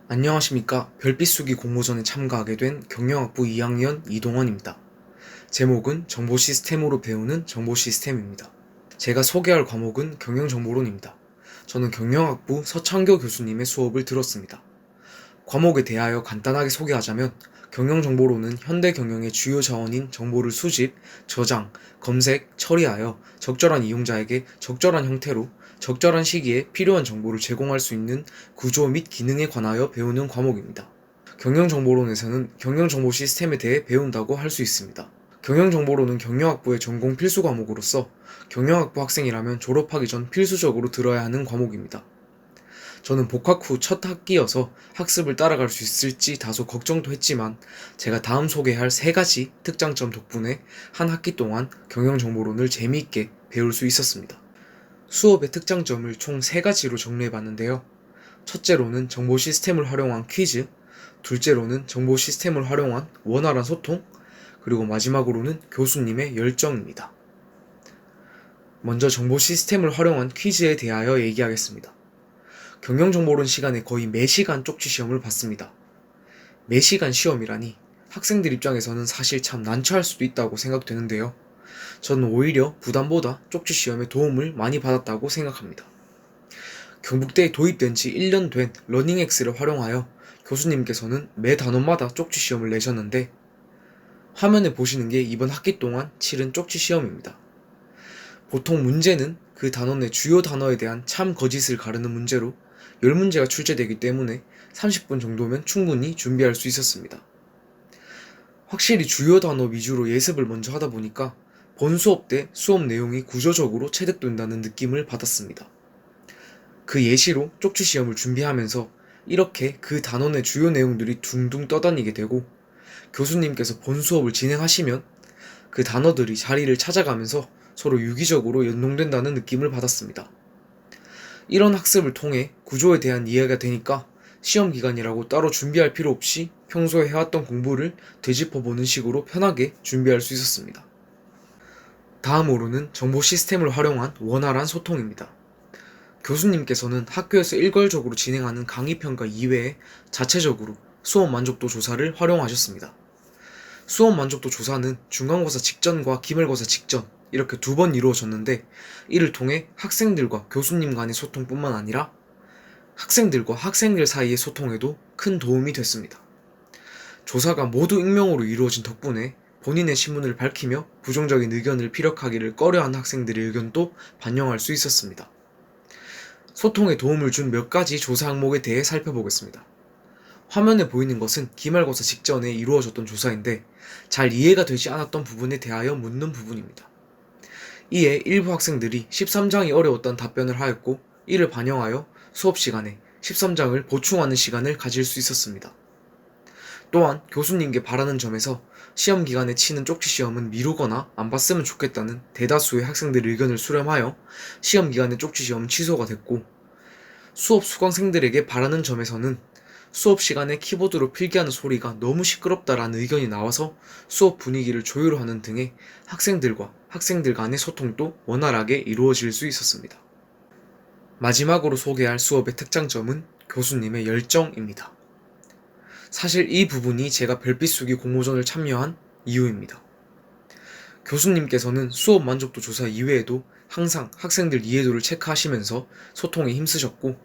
안녕하십니까. 별빛수기 공모전에 참가하게 된 경영학부 2학년 이동원입니다. 제목은 정보 시스템으로 배우는 정보 시스템입니다. 제가 소개할 과목은 경영정보론입니다. 저는 경영학부 서창교 교수님의 수업을 들었습니다. 과목에 대하여 간단하게 소개하자면 경영정보론은 현대 경영의 주요 자원인 정보를 수집, 저장, 검색, 처리하여 적절한 이용자에게 적절한 형태로 적절한 시기에 필요한 정보를 제공할 수 있는 구조 및 기능에 관하여 배우는 과목입니다. 경영정보론에서는 경영정보 시스템에 대해 배운다고 할 수 있습니다. 경영정보론은 경영학부의 전공 필수 과목으로서 경영학부 학생이라면 졸업하기 전 필수적으로 들어야 하는 과목입니다. 저는 복학 후 첫 학기여서 학습을 따라갈 수 있을지 다소 걱정도 했지만 제가 다음 소개할 3가지 특장점 덕분에 한 학기 동안 경영정보론을 재미있게 배울 수 있었습니다. 수업의 특장점을 총 3가지로 정리해봤는데요. 첫째로는 정보 시스템을 활용한 퀴즈, 둘째로는 정보 시스템을 활용한 원활한 소통, 그리고 마지막으로는 교수님의 열정입니다. 먼저 정보 시스템을 활용한 퀴즈에 대하여 얘기하겠습니다. 경영정보론 시간에 거의 매시간 쪽지 시험을 봤습니다. 매시간 시험이라니 학생들 입장에서는 사실 참 난처할 수도 있다고 생각되는데요. 저는 오히려 부담보다 쪽지 시험에 도움을 많이 받았다고 생각합니다. 경북대에 도입된 지 1년 된 러닝엑스를 활용하여 교수님께서는 매 단원마다 쪽지 시험을 내셨는데 화면에 보시는 게 이번 학기 동안 치른 쪽지 시험입니다. 보통 문제는 그 단원의 주요 단어에 대한 참 거짓을 가르는 문제로 10문제가 출제되기 때문에 30분 정도면 충분히 준비할 수 있었습니다. 확실히 주요 단어 위주로 예습을 먼저 하다 보니까 본 수업 때 수업 내용이 구조적으로 체득된다는 느낌을 받았습니다. 그 예시로 쪽지 시험을 준비하면서 이렇게 그 단원의 주요 내용들이 둥둥 떠다니게 되고 교수님께서 본 수업을 진행하시면 그 단어들이 자리를 찾아가면서 서로 유기적으로 연동된다는 느낌을 받았습니다. 이런 학습을 통해 구조에 대한 이해가 되니까 시험 기간이라고 따로 준비할 필요 없이 평소에 해왔던 공부를 되짚어보는 식으로 편하게 준비할 수 있었습니다. 다음으로는 정보 시스템을 활용한 원활한 소통입니다. 교수님께서는 학교에서 일괄적으로 진행하는 강의 평가 이외에 자체적으로 수업 만족도 조사를 활용하셨습니다. 수업 만족도 조사는 중간고사 직전과 기말고사 직전 이렇게 2번 이루어졌는데 이를 통해 학생들과 교수님 간의 소통뿐만 아니라 학생들과 학생들 사이의 소통에도 큰 도움이 됐습니다. 조사가 모두 익명으로 이루어진 덕분에 본인의 신문을 밝히며 부정적인 의견을 피력하기를 꺼려하는 학생들의 의견도 반영할 수 있었습니다. 소통에 도움을 준 몇 가지 조사 항목에 대해 살펴보겠습니다. 화면에 보이는 것은 기말고사 직전에 이루어졌던 조사인데 잘 이해가 되지 않았던 부분에 대하여 묻는 부분입니다. 이에 일부 학생들이 13장이 어려웠다는 답변을 하였고 이를 반영하여 수업 시간에 13장을 보충하는 시간을 가질 수 있었습니다. 또한 교수님께 바라는 점에서 시험 기간에 치는 쪽지 시험은 미루거나 안 봤으면 좋겠다는 대다수의 학생들의 의견을 수렴하여 시험 기간에 쪽지 시험은 취소가 됐고 수업 수강생들에게 바라는 점에서는 수업 시간에 키보드로 필기하는 소리가 너무 시끄럽다라는 의견이 나와서 수업 분위기를 조율하는 등의 학생들과 학생들 간의 소통도 원활하게 이루어질 수 있었습니다. 마지막으로 소개할 수업의 특장점은 교수님의 열정입니다. 사실 이 부분이 제가 별빛수기 공모전을 참여한 이유입니다. 교수님께서는 수업 만족도 조사 이외에도 항상 학생들 이해도를 체크하시면서 소통에 힘쓰셨고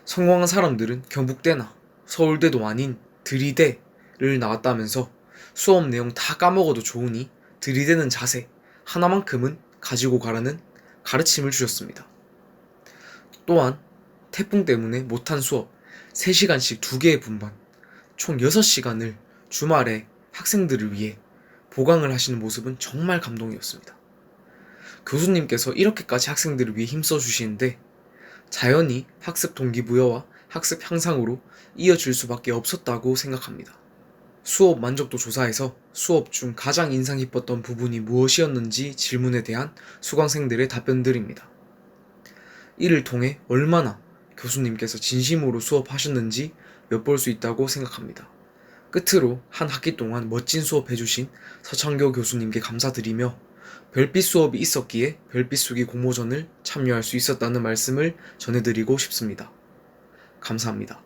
성공한 사람들은 경북대나 서울대도 아닌 들이대를 나왔다면서 수업 내용 다 까먹어도 좋으니 들이대는 자세 하나만큼은 가지고 가라는 가르침을 주셨습니다. 또한 태풍 때문에 못한 수업 3시간씩 2개의 분반 총 6시간을 주말에 학생들을 위해 보강을 하시는 모습은 정말 감동이었습니다. 교수님께서 이렇게까지 학생들을 위해 힘써 주시는데 자연히 학습 동기부여와 학습 향상으로 이어질 수밖에 없었다고 생각합니다. 수업 만족도 조사에서 수업 중 가장 인상 깊었던 부분이 무엇이었는지 질문에 대한 수강생들의 답변들입니다. 이를 통해 얼마나 교수님께서 진심으로 수업하셨는지 엿볼 수 있다고 생각합니다. 끝으로 한 학기 동안 멋진 수업해주신 서창교 교수님께 감사드리며 별빛 수업이 있었기에 별빛수기 공모전을 참여할 수 있었다는 말씀을 전해드리고 싶습니다. 감사합니다.